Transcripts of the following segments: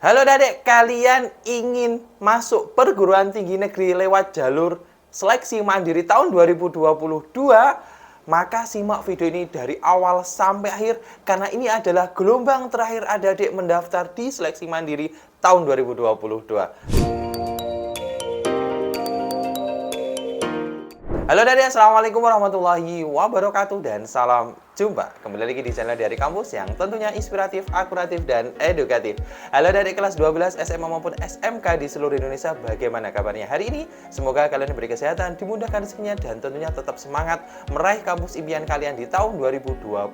Halo adik, kalian ingin masuk perguruan tinggi negeri lewat jalur seleksi mandiri tahun 2022? Maka simak video ini dari awal sampai akhir karena ini adalah gelombang terakhir adik-adik mendaftar di seleksi mandiri tahun 2022. Halo adik, assalamualaikum warahmatullahi wabarakatuh dan salam jumpa kembali lagi di channel Dari Kampus yang tentunya inspiratif, akuratif, dan edukatif. Halo adik kelas 12 SMA maupun SMK di seluruh Indonesia, bagaimana kabarnya hari ini? Semoga kalian diberi kesehatan, dimudahkan rezekinya, dan tentunya tetap semangat meraih kampus impian kalian di tahun 2022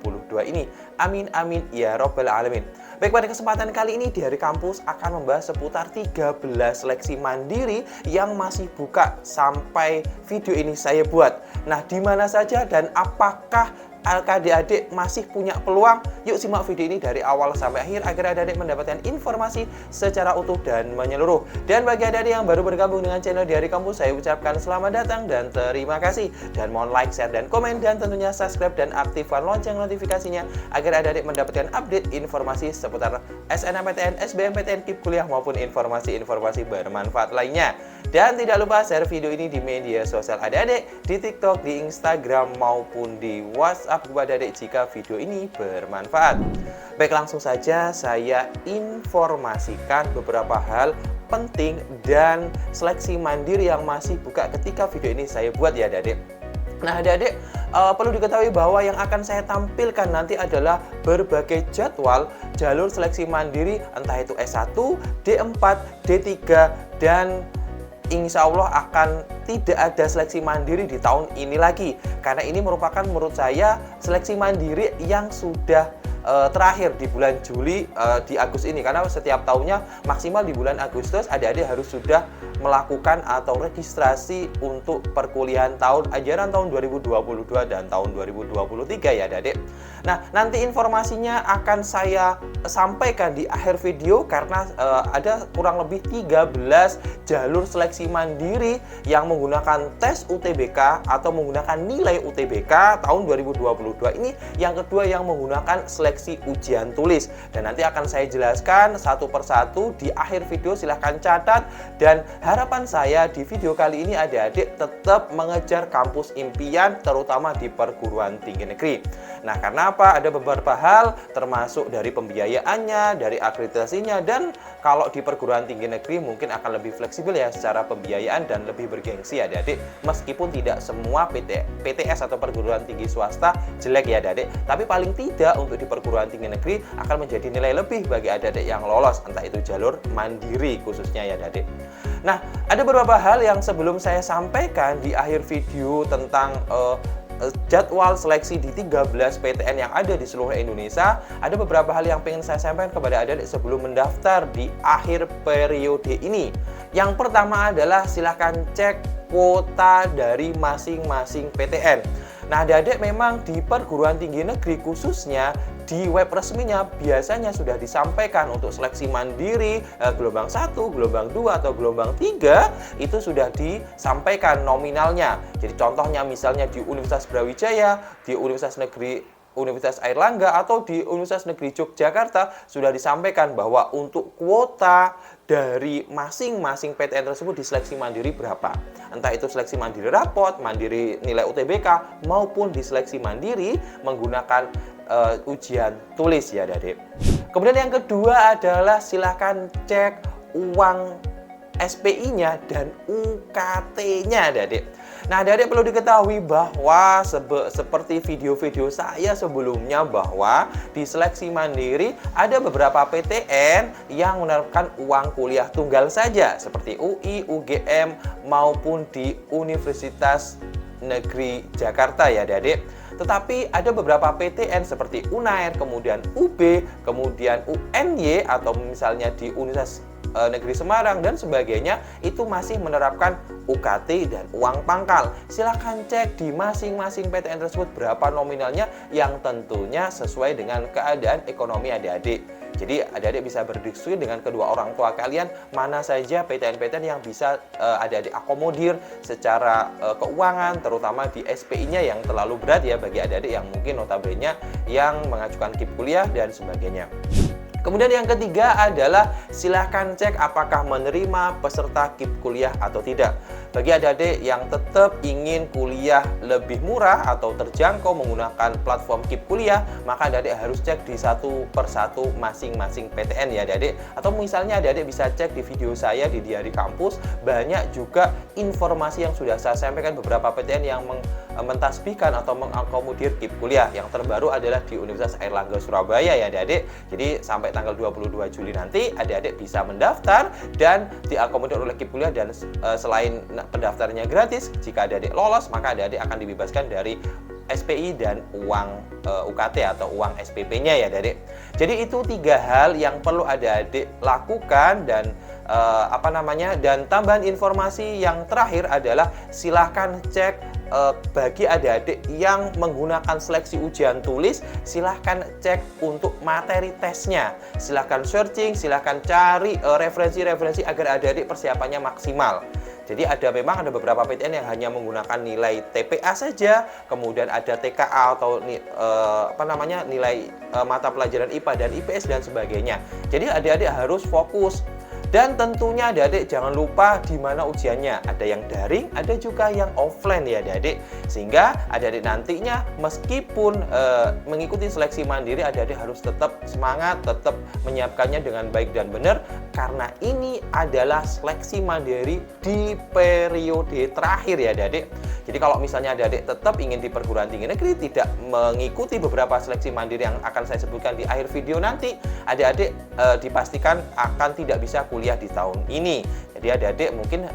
ini. Amin amin ya robbal alamin. Baik, pada kesempatan kali ini Dari Kampus akan membahas seputar 13 seleksi mandiri yang masih buka sampai video ini saya buat. Nah, di mana saja dan apakah adik-adik masih punya peluang? Yuk simak video ini dari awal sampai akhir agar adik-adik mendapatkan informasi secara utuh dan menyeluruh. Dan bagi adik-adik yang baru bergabung dengan channel Dari Kampus, saya ucapkan selamat datang dan terima kasih. Dan mohon like, share, dan komen, dan tentunya subscribe dan aktifkan lonceng notifikasinya agar adik-adik mendapatkan update informasi seputar SNMPTN, SBMPTN, KIP kuliah maupun informasi-informasi bermanfaat lainnya. Dan tidak lupa share video ini di media sosial adik-adik, di TikTok, di Instagram maupun di WhatsApp kepada adik jika video ini bermanfaat. Baik, langsung saja saya informasikan beberapa hal penting dan seleksi mandiri yang masih buka ketika video ini saya buat ya adik-adik. Nah adik-adik, perlu diketahui bahwa yang akan saya tampilkan nanti adalah berbagai jadwal jalur seleksi mandiri, entah itu S1, D4, D3, dan insya Allah akan tidak ada seleksi mandiri di tahun ini lagi. Karena ini merupakan menurut saya seleksi mandiri yang sudah terakhir di bulan Juli di Agustus ini. Karena setiap tahunnya maksimal di bulan Agustus adik-adik harus sudah melakukan atau registrasi untuk perkuliahan tahun ajaran tahun 2022 dan tahun 2023 ya adik-adik. Nah, nanti informasinya akan saya sampaikan di akhir video karena ada kurang lebih 13 jalur seleksi mandiri yang menggunakan tes UTBK atau menggunakan nilai UTBK tahun 2022 ini. Yang kedua yang menggunakan seleksi ujian tulis. Dan nanti akan saya jelaskan satu persatu di akhir video, silahkan catat. Dan harapan saya di video kali ini adik-adik tetap mengejar kampus impian terutama di perguruan tinggi negeri. Nah, karena apa? Ada beberapa hal termasuk dari pembiayaannya, dari akreditasinya, dan kalau di perguruan tinggi negeri mungkin akan lebih fleksibel ya secara pembiayaan dan lebih bergengsi ya adik-adik. Meskipun tidak semua PTS atau perguruan tinggi swasta jelek ya adik-adik, tapi paling tidak untuk di perguruan tinggi negeri akan menjadi nilai lebih bagi adik-adik yang lolos, entah itu jalur mandiri khususnya ya adik-adik. Nah, ada beberapa hal yang sebelum saya sampaikan di akhir video tentang jadwal seleksi di 13 PTN yang ada di seluruh Indonesia. Ada beberapa hal yang ingin saya sampaikan kepada adik-adik sebelum mendaftar di akhir periode ini. Yang pertama adalah silahkan cek kuota dari masing-masing PTN. Nah adik-adik memang di perguruan tinggi negeri khususnya di web resminya biasanya sudah disampaikan untuk seleksi mandiri gelombang 1, gelombang 2, atau gelombang 3 itu sudah disampaikan nominalnya. Jadi contohnya misalnya di Universitas Brawijaya, di Universitas Airlangga, atau di Universitas Negeri Yogyakarta sudah disampaikan bahwa untuk kuota dari masing-masing PTN tersebut di seleksi mandiri berapa. Entah itu seleksi mandiri rapot, mandiri nilai UTBK, maupun di seleksi mandiri menggunakan ujian tulis ya adik. Kemudian yang kedua adalah silahkan cek uang SPI-nya dan UKT-nya adik. Nah adik-adik perlu diketahui bahwa seperti video-video saya sebelumnya bahwa di seleksi mandiri ada beberapa PTN yang menerapkan uang kuliah tunggal saja seperti UI, UGM maupun di Universitas Negeri Jakarta ya adik-adik. Tetapi ada beberapa PTN seperti UNAIR, kemudian UB, kemudian UNY, atau misalnya di Universitas Negeri Semarang dan sebagainya itu masih menerapkan UKT dan uang pangkal. Silahkan cek di masing-masing PTN tersebut berapa nominalnya yang tentunya sesuai dengan keadaan ekonomi adik-adik. Jadi adik-adik bisa berdiskusi dengan kedua orang tua kalian mana saja PTN-PTN yang bisa adik-adik akomodir secara keuangan, terutama di SPI-nya yang terlalu berat ya bagi adik-adik yang mungkin notabene yang mengajukan KIP kuliah dan sebagainya. Kemudian yang ketiga adalah silahkan cek apakah menerima peserta KIP kuliah atau tidak. Bagi adik-adik yang tetap ingin kuliah lebih murah atau terjangkau menggunakan platform KIP kuliah, maka adik-adik harus cek di satu persatu masing-masing PTN ya adik-adik. Atau misalnya adik-adik bisa cek di video saya di Diari Kampus, banyak juga informasi yang sudah saya sampaikan beberapa PTN yang mentasbihkan atau mengakomodir KIP kuliah. Yang terbaru adalah di Universitas Airlangga Surabaya ya adik-adik. Jadi sampai tanggal 22 Juli nanti adik-adik bisa mendaftar dan diakomodir oleh KIP kuliah, dan selain pendaftarannya gratis, jika adik-adik lolos maka adik-adik akan dibebaskan dari SPI dan uang UKT atau uang SPP-nya ya adik-adik. Jadi itu 3 hal yang perlu adik-adik lakukan, dan dan tambahan informasi yang terakhir adalah silahkan cek bagi adik-adik yang menggunakan seleksi ujian tulis, silahkan cek untuk materi tesnya. Silahkan searching, silahkan cari referensi-referensi agar adik-adik persiapannya maksimal. Jadi memang ada beberapa PTN yang hanya menggunakan nilai TPA saja, kemudian ada TKA atau nilai mata pelajaran IPA dan IPS dan sebagainya. Jadi adik-adik harus fokus. Dan tentunya adik-adik jangan lupa di mana ujiannya. Ada yang daring, ada juga yang offline ya adik-adik. Sehingga adik-adik nantinya meskipun mengikuti seleksi mandiri, adik-adik harus tetap semangat, tetap menyiapkannya dengan baik dan benar. Karena ini adalah seleksi mandiri di periode terakhir ya adik-adik. Jadi kalau misalnya adik-adik tetap ingin di perguruan tinggi negeri, tidak mengikuti beberapa seleksi mandiri yang akan saya sebutkan di akhir video nanti, adik-adik dipastikan akan tidak bisa kuliah di tahun ini. Jadi adik-adik mungkin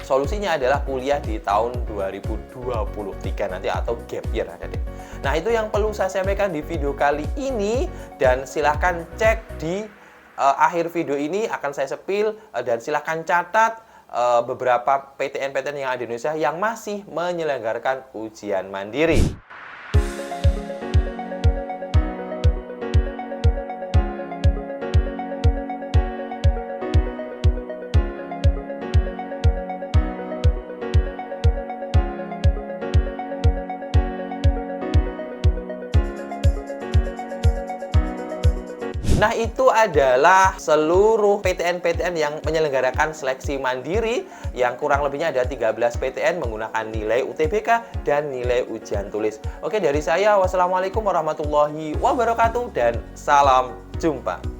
solusinya adalah kuliah di tahun 2023 nanti atau gap year adik-adik. Nah itu yang perlu saya sampaikan di video kali ini, dan silahkan cek di akhir video ini akan saya sepil, dan silahkan catat beberapa PTN-PTN yang ada di Indonesia yang masih menyelenggarakan ujian mandiri. Nah, itu adalah seluruh PTN-PTN yang menyelenggarakan seleksi mandiri, yang kurang lebihnya ada 13 PTN menggunakan nilai UTBK dan nilai ujian tulis. Oke, dari saya, wassalamualaikum warahmatullahi wabarakatuh, dan salam jumpa.